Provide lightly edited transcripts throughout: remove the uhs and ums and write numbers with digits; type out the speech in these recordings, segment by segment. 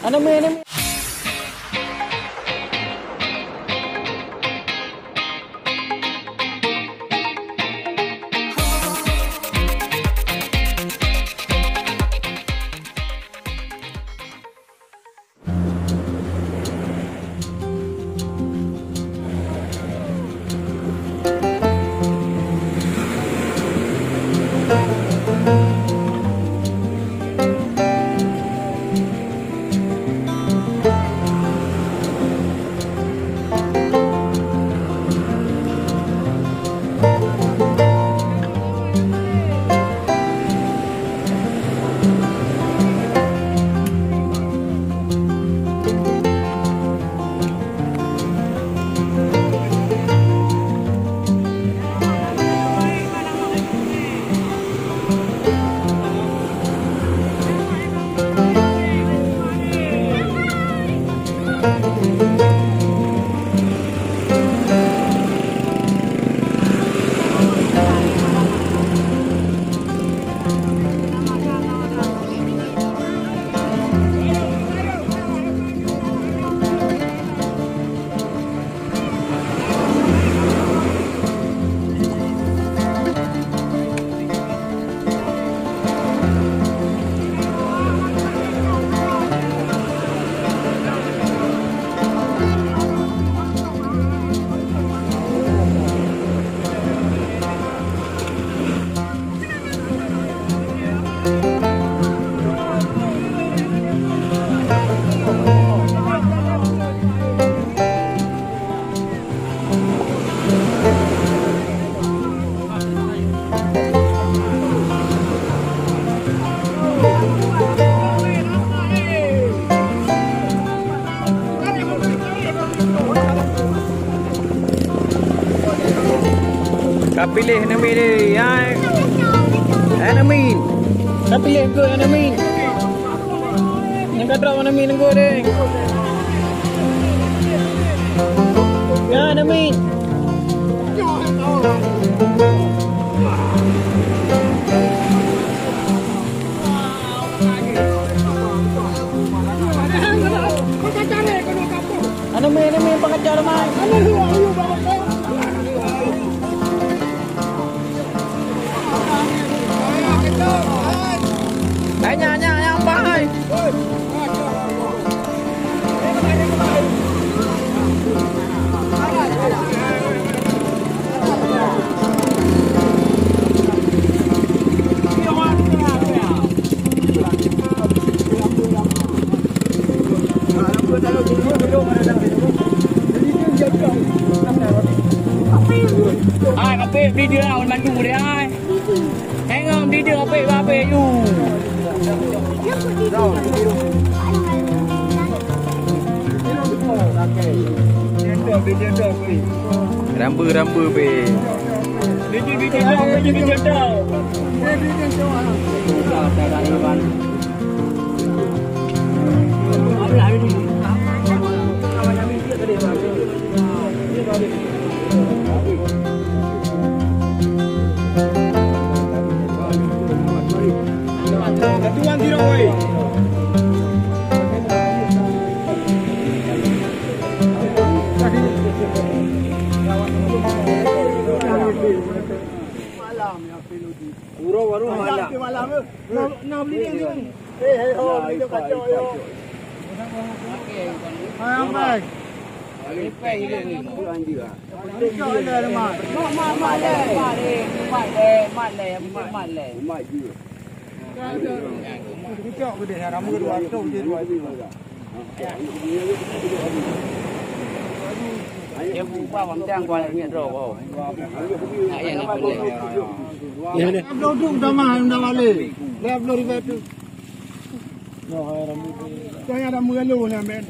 Ano may pilih Namin ni, ya. Namin. Kau pilih kau Namin. Yang kau drop Namin kau deh. Ya Namin. Namin pengajar mai. Nhà ba ơi. Ai cà phê đi đưa nào mà đủ đấy ai. Anh không đi đưa cà phê ba phê đủ. Rambu be. Tuan tiro oi. Malam ya peludi. Puro baru malam. Malam. Nak beli ni. Ho, video kacau yo. Ayam baik. Lipai ni. Bulan dia. Kacau ada mak. Mak le. Mak dia. Kicok gede ramu dua tu je dua tu. Dia buka pamjang kuala ni ro. Yang ni boleh. Ya ni. Duduk dah mah dah balik. Dah belum ribat tu. No ramu. Kau ada mulu ni men.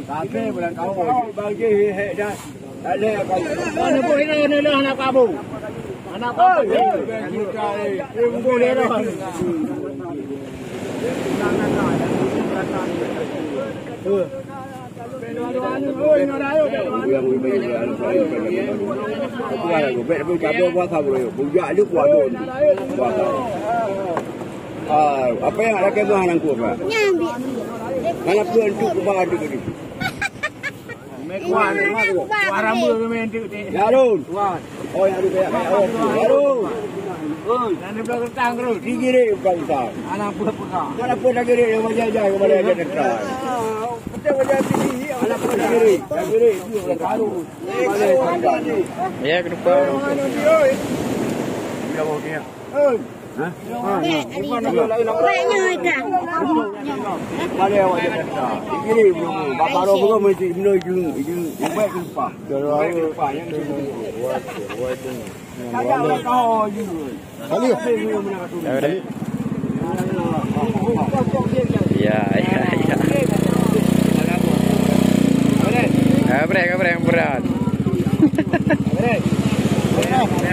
Tapi bulan kau bagi hek dah. Tak ada kau. Mana boleh ni lah nak kabu. Anak apa? Boleh dah. Apa yang ada kebuah nangku apa? Nyambi. Mana pun tu kubah tu ni. Mekuan ni mah tu. Suara mulu main tu. Yarun. Oh yang ada kayak Yarun. Nanti belakang tang terus. Di kiri bukan tak. Anak pekak. Mana pun nak kiri yang macam aja kembali aja dekat. Betul macam sini. Anak pun nak kiri. Nak kiri. Baru. Ya, ke depan. Dia mau dia. Ha? Banyak ikan. Mana awak dekat. Di kiri belum. Baru belum mesti menuju baik lupa. Kalau lupa yang tu. Ada orang tahu juga. Kali Ya. Kabreng berat.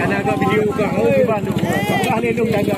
Anak agak video kau di Bandung. Kau lelung jaga.